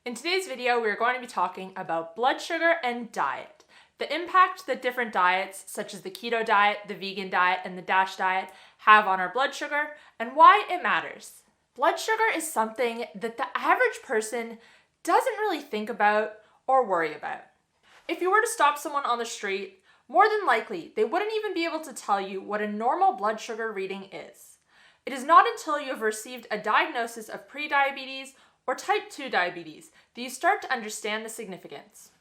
In today's video, we're going to be talking about blood sugar and diet, the impact that different diets, such as the keto diet, the vegan diet, and the DASH diet, have on our blood sugar, and why it matters. Blood sugar is something that the average person doesn't really think about or worry about. If you were to stop someone on the street, more than likely, they wouldn't even be able to tell you what a normal blood sugar reading is. It is not until you have received a diagnosis of prediabetes or type 2 diabetes that you start to understand the significance.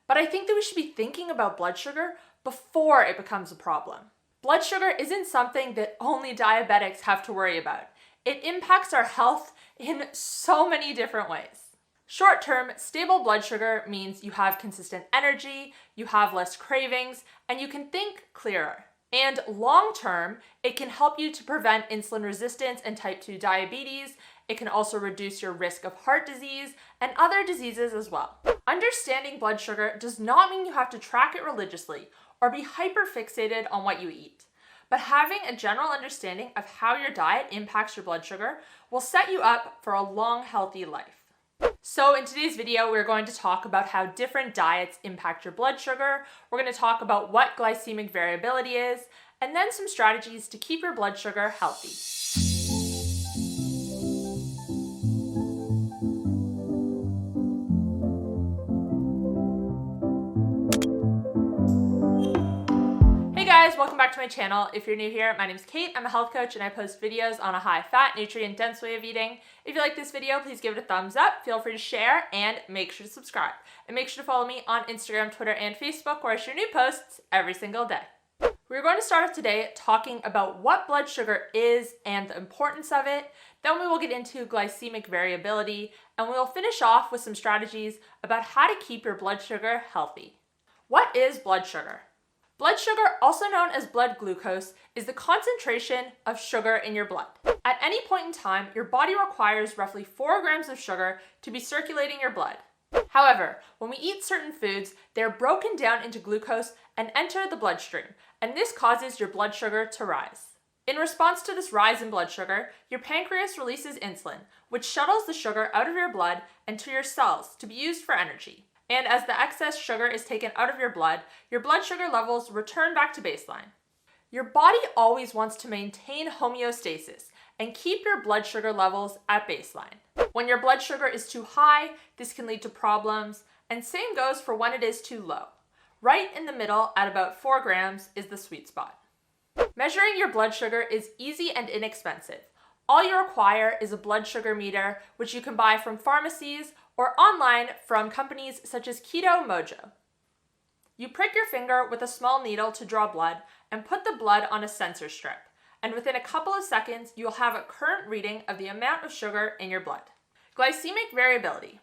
But I think that we should be thinking about blood sugar before it becomes a problem. Blood sugar isn't something that only diabetics have to worry about. It impacts our health in so many different ways. Short-term, stable blood sugar means you have consistent energy, you have less cravings, and you can think clearer. And long-term, it can help you to prevent insulin resistance and type 2 diabetes. It can also reduce your risk of heart disease and other diseases as well. Understanding blood sugar does not mean you have to track it religiously or be hyper-fixated on what you eat. But having a general understanding of how your diet impacts your blood sugar will set you up for a long, healthy life. So in today's video, we're going to talk about how different diets impact your blood sugar. We're going to talk about what glycemic variability is, and then some strategies to keep your blood sugar healthy. Hey guys, welcome back to my channel. If you're new here, my name is Kate. I'm a health coach and I post videos on a high-fat, nutrient-dense way of eating. If you like this video, please give it a thumbs up, feel free to share, and make sure to subscribe. And make sure to follow me on Instagram, Twitter, and Facebook, where I share new posts every single day. We're going to start off today talking about what blood sugar is and the importance of it. Then we will get into glycemic variability, and we'll finish off with some strategies about how to keep your blood sugar healthy. What is blood sugar? Blood sugar, also known as blood glucose, is the concentration of sugar in your blood. At any point in time, your body requires roughly 4 grams of sugar to be circulating your blood. However, when we eat certain foods, they are broken down into glucose and enter the bloodstream, and this causes your blood sugar to rise. In response to this rise in blood sugar, your pancreas releases insulin, which shuttles the sugar out of your blood and to your cells to be used for energy. And as the excess sugar is taken out of your blood sugar levels return back to baseline. Your body always wants to maintain homeostasis and keep your blood sugar levels at baseline. When your blood sugar is too high, this can lead to problems, and same goes for when it is too low. Right in the middle, at about 4 grams, is the sweet spot. Measuring your blood sugar is easy and inexpensive. All you require is a blood sugar meter, which you can buy from pharmacies or online from companies such as Keto Mojo. You prick your finger with a small needle to draw blood and put the blood on a sensor strip, and within a couple of seconds, you'll have a current reading of the amount of sugar in your blood. Glycemic variability.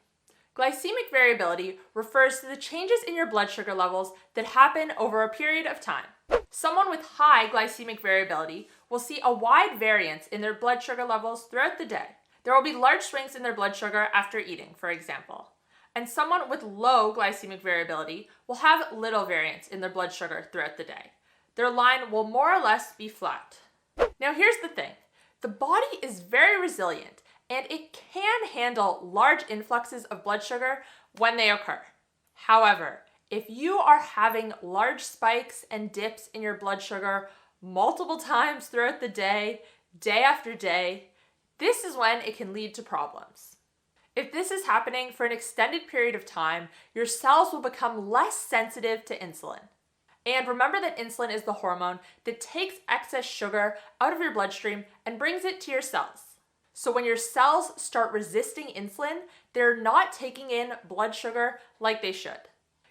Glycemic variability refers to the changes in your blood sugar levels that happen over a period of time. Someone with high glycemic variability will see a wide variance in their blood sugar levels throughout the day. There will be large swings in their blood sugar after eating, for example. And someone with low glycemic variability will have little variance in their blood sugar throughout the day. Their line will more or less be flat. Now here's the thing. The body is very resilient and it can handle large influxes of blood sugar when they occur. However, if you are having large spikes and dips in your blood sugar multiple times throughout the day, day after day, this is when it can lead to problems. If this is happening for an extended period of time, your cells will become less sensitive to insulin. And remember that insulin is the hormone that takes excess sugar out of your bloodstream and brings it to your cells. So when your cells start resisting insulin, they're not taking in blood sugar like they should.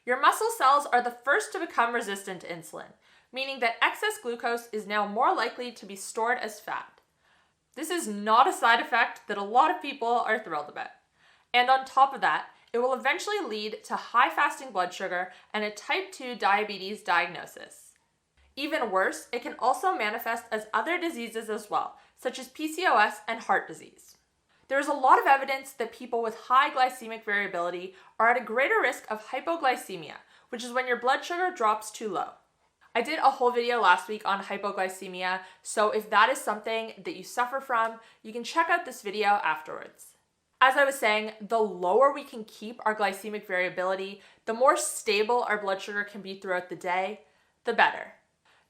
Your muscle cells are the first to become resistant to insulin, meaning that excess glucose is now more likely to be stored as fat. This is not a side effect that a lot of people are thrilled about. And on top of that, it will eventually lead to high fasting blood sugar and a type 2 diabetes diagnosis. Even worse, it can also manifest as other diseases as well, such as PCOS and heart disease. There is a lot of evidence that people with high glycemic variability are at a greater risk of hypoglycemia, which is when your blood sugar drops too low. I did a whole video last week on hypoglycemia, so if that is something that you suffer from, you can check out this video afterwards. As I was saying, the lower we can keep our glycemic variability, the more stable our blood sugar can be throughout the day, the better.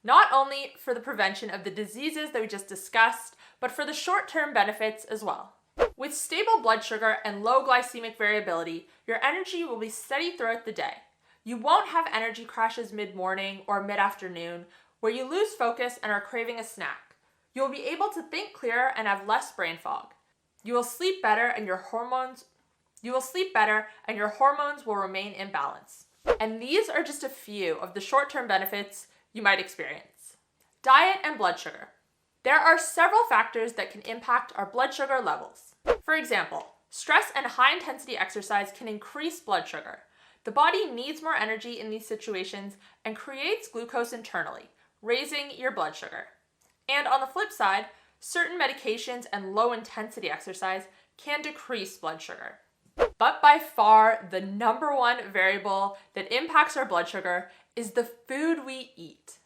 Not only for the prevention of the diseases that we just discussed, but for the short-term benefits as well. With stable blood sugar and low glycemic variability, your energy will be steady throughout the day. You won't have energy crashes mid-morning or mid-afternoon where you lose focus and are craving a snack. You will be able to think clearer and have less brain fog. You will sleep better and your hormones will remain in balance. And these are just a few of the short-term benefits you might experience. Diet and blood sugar. There are several factors that can impact our blood sugar levels. For example, stress and high-intensity exercise can increase blood sugar. The body needs more energy in these situations and creates glucose internally, raising your blood sugar. And on the flip side, certain medications and low-intensity exercise can decrease blood sugar. But by far, the number one variable that impacts our blood sugar is the food we eat.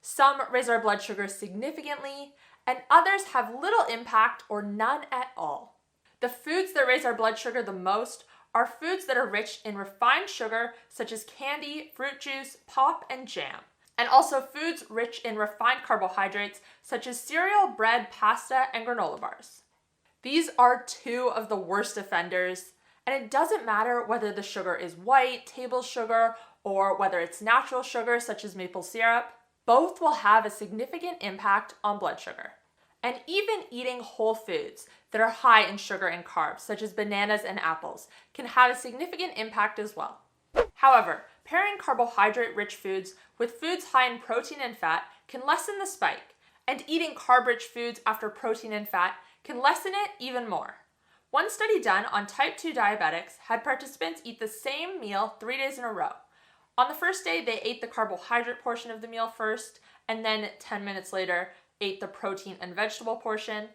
Some raise our blood sugar significantly, and others have little impact or none at all. The foods that raise our blood sugar the most are foods that are rich in refined sugar, such as candy, fruit juice, pop, and jam. And also foods rich in refined carbohydrates, such as cereal, bread, pasta, and granola bars. These are two of the worst offenders, and it doesn't matter whether the sugar is white, table sugar, or whether it's natural sugar, such as maple syrup. Both will have a significant impact on blood sugar. And even eating whole foods that are high in sugar and carbs, such as bananas and apples, can have a significant impact as well. However, pairing carbohydrate-rich foods with foods high in protein and fat can lessen the spike, and eating carb-rich foods after protein and fat can lessen it even more. One study done on type 2 diabetics had participants eat the same meal 3 days in a row. On the first day, they ate the carbohydrate portion of the meal first, and then 10 minutes later, ate the protein and vegetable portion.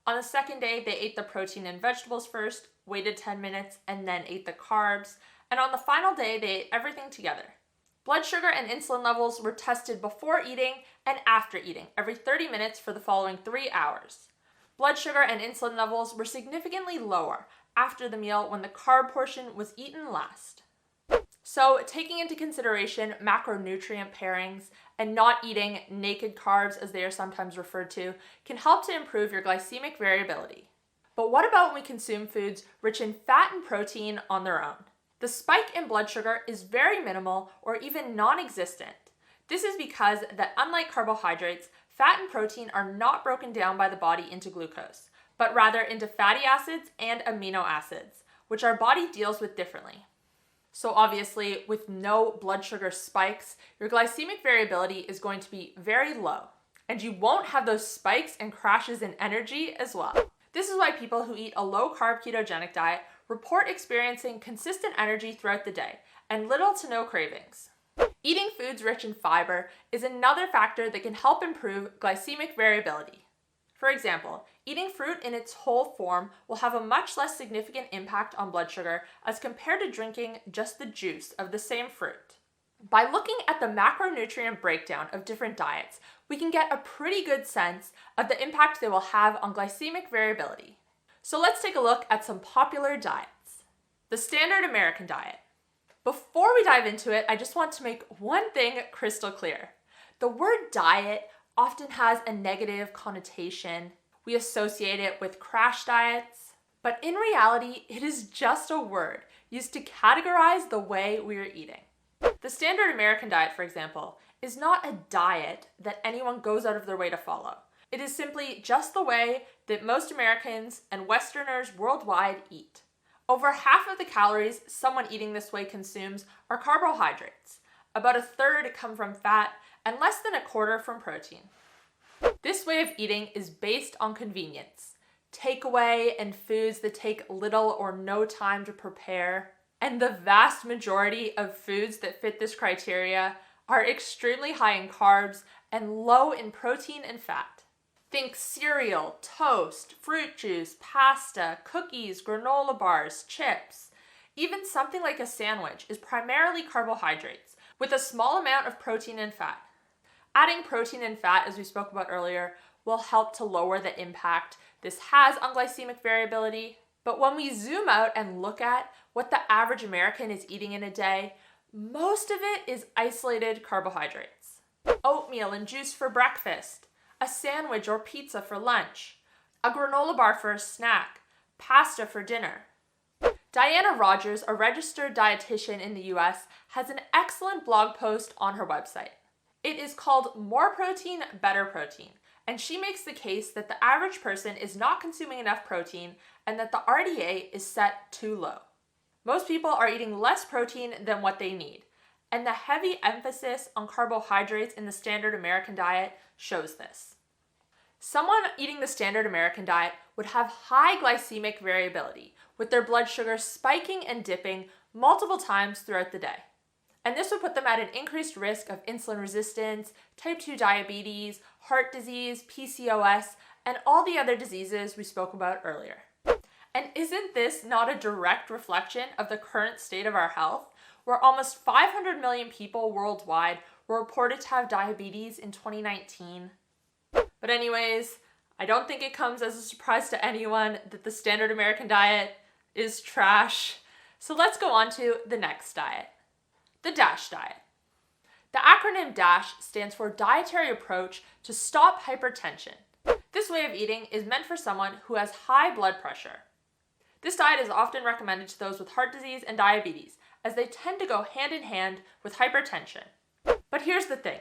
On the second day, they ate the protein and vegetables first, waited 10 minutes, and then ate the carbs. And on the final day, they ate everything together. Blood sugar and insulin levels were tested before eating and after eating, every 30 minutes for the following 3 hours. Blood sugar and insulin levels were significantly lower after the meal when the carb portion was eaten last. So, taking into consideration macronutrient pairings and not eating naked carbs, as they are sometimes referred to, can help to improve your glycemic variability. But what about when we consume foods rich in fat and protein on their own? The spike in blood sugar is very minimal or even non-existent. This is because that unlike carbohydrates, fat and protein are not broken down by the body into glucose, but rather into fatty acids and amino acids, which our body deals with differently. So obviously, with no blood sugar spikes, your glycemic variability is going to be very low, and you won't have those spikes and crashes in energy as well. This is why people who eat a low-carb ketogenic diet report experiencing consistent energy throughout the day and little to no cravings. Eating foods rich in fiber is another factor that can help improve glycemic variability. For example, eating fruit in its whole form will have a much less significant impact on blood sugar as compared to drinking just the juice of the same fruit. By looking at the macronutrient breakdown of different diets, we can get a pretty good sense of the impact they will have on glycemic variability. So let's take a look at some popular diets. The standard American diet. Before we dive into it, I just want to make one thing crystal clear. The word diet often has a negative connotation. We associate it with crash diets, but in reality, it is just a word used to categorize the way we are eating. The standard American diet, for example, is not a diet that anyone goes out of their way to follow. It is simply just the way that most Americans and Westerners worldwide eat. Over half of the calories someone eating this way consumes are carbohydrates. About a third come from fat, and less than a quarter from protein. This way of eating is based on convenience. Takeaway and foods that take little or no time to prepare. And the vast majority of foods that fit this criteria are extremely high in carbs and low in protein and fat. Think cereal, toast, fruit juice, pasta, cookies, granola bars, chips. Even something like a sandwich is primarily carbohydrates, with a small amount of protein and fat. Adding protein and fat, as we spoke about earlier, will help to lower the impact this has on glycemic variability, But when we zoom out and look at what the average American is eating in a day, most of it is isolated carbohydrates. Oatmeal and juice for breakfast, a sandwich or pizza for lunch, a granola bar for a snack, pasta for dinner. Diana Rogers, a registered dietitian in the US, has an excellent blog post on her website. It is called More Protein, Better Protein, and she makes the case that the average person is not consuming enough protein and that the RDA is set too low. Most people are eating less protein than what they need, and the heavy emphasis on carbohydrates in the standard American diet shows this. Someone eating the standard American diet would have high glycemic variability, with their blood sugar spiking and dipping multiple times throughout the day. And this would put them at an increased risk of insulin resistance, type 2 diabetes, heart disease, PCOS, and all the other diseases we spoke about earlier. And isn't this not a direct reflection of the current state of our health, where almost 500 million people worldwide were reported to have diabetes in 2019? But anyways, I don't think it comes as a surprise to anyone that the standard American diet is trash. So let's go on to the next diet, the DASH diet. The acronym DASH stands for Dietary Approach to Stop Hypertension. This way of eating is meant for someone who has high blood pressure. This diet is often recommended to those with heart disease and diabetes, as they tend to go hand in hand with hypertension. But here's the thing.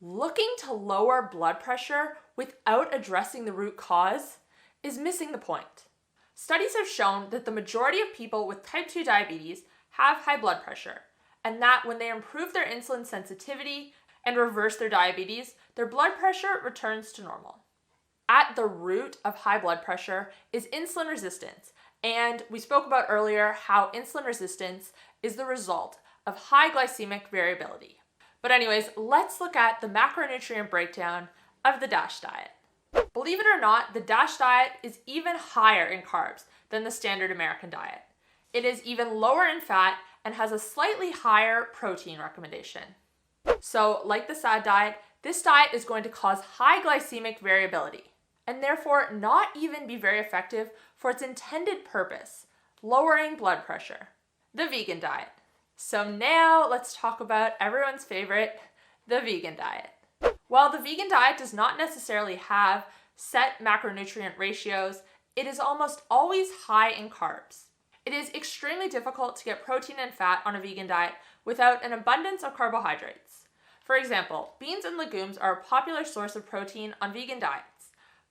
Looking to lower blood pressure without addressing the root cause is missing the point. Studies have shown that the majority of people with type 2 diabetes have high blood pressure, and that when they improve their insulin sensitivity and reverse their diabetes, their blood pressure returns to normal. At the root of high blood pressure is insulin resistance, and we spoke about earlier how insulin resistance is the result of high glycemic variability. But anyways, let's look at the macronutrient breakdown of the DASH diet. Believe it or not, the DASH diet is even higher in carbs than the standard American diet. It is even lower in fat and has a slightly higher protein recommendation. So, like the SAD diet, this diet is going to cause high glycemic variability and therefore not even be very effective for its intended purpose, lowering blood pressure, the vegan diet. So now let's talk about everyone's favorite, the vegan diet. While the vegan diet does not necessarily have set macronutrient ratios, it is almost always high in carbs. It is extremely difficult to get protein and fat on a vegan diet without an abundance of carbohydrates. For example, beans and legumes are a popular source of protein on vegan diets.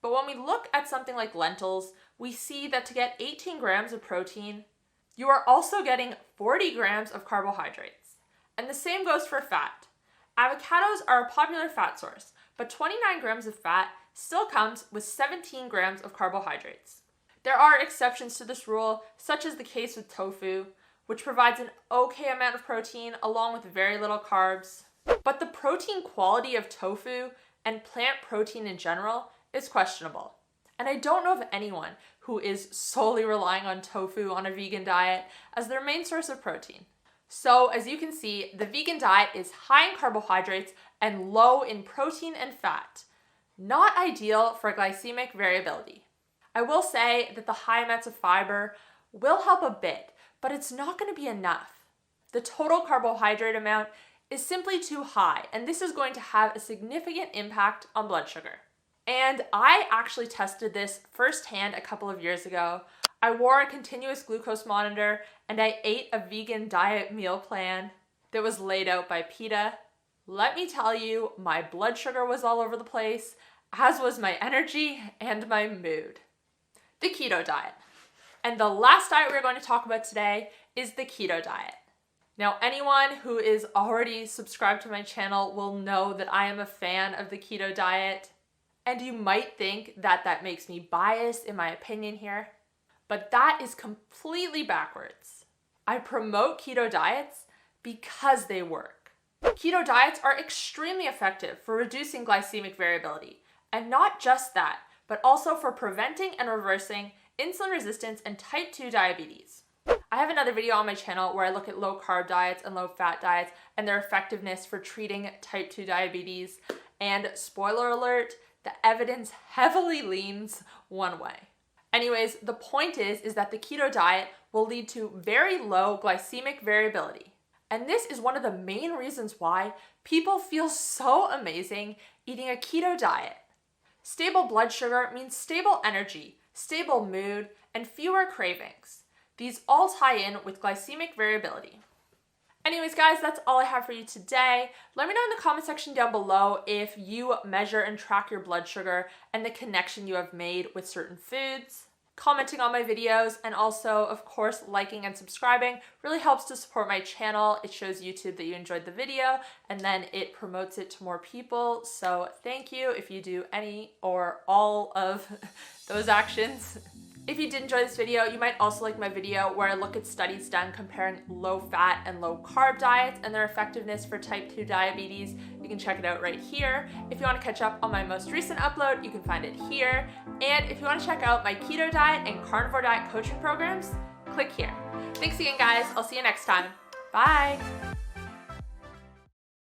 But when we look at something like lentils, we see that to get 18 grams of protein, you are also getting 40 grams of carbohydrates. And the same goes for fat. Avocados are a popular fat source, but 29 grams of fat still comes with 17 grams of carbohydrates. There are exceptions to this rule, such as the case with tofu, which provides an okay amount of protein along with very little carbs. But the protein quality of tofu and plant protein in general is questionable. And I don't know of anyone who is solely relying on tofu on a vegan diet as their main source of protein. So as you can see, the vegan diet is high in carbohydrates and low in protein and fat. Not ideal for glycemic variability. I will say that the high amounts of fiber will help a bit, but it's not going to be enough. The total carbohydrate amount is simply too high, and this is going to have a significant impact on blood sugar. And I actually tested this firsthand a couple of years ago. I wore a continuous glucose monitor and I ate a vegan diet meal plan that was laid out by PETA. Let me tell you, my blood sugar was all over the place, as was my energy and my mood. The keto diet. And the last diet we're going to talk about today is the keto diet. Now, anyone who is already subscribed to my channel will know that I am a fan of the keto diet. And you might think that that makes me biased in my opinion here, but that is completely backwards. I promote keto diets because they work. Keto diets are extremely effective for reducing glycemic variability, and not just that, but also for preventing and reversing insulin resistance and type 2 diabetes. I have another video on my channel where I look at low carb diets and low fat diets and their effectiveness for treating type 2 diabetes, and spoiler alert, the evidence heavily leans one way. Anyways, the point is that the keto diet will lead to very low glycemic variability. And this is one of the main reasons why people feel so amazing eating a keto diet. Stable blood sugar means stable energy, stable mood, and fewer cravings. These all tie in with glycemic variability. Anyways, guys, that's all I have for you today. Let me know in the comment section down below if you measure and track your blood sugar and the connection you have made with certain foods. Commenting on my videos and also, of course, liking and subscribing really helps to support my channel. It shows YouTube that you enjoyed the video and then it promotes it to more people. So thank you if you do any or all of those actions. If you did enjoy this video, you might also like my video where I look at studies done comparing low-fat and low-carb diets and their effectiveness for type 2 diabetes. You can check it out right here. If you want to catch up on my most recent upload, you can find it here. And if you want to check out my keto diet and carnivore diet coaching programs, click here. Thanks again, guys. I'll see you next time. Bye.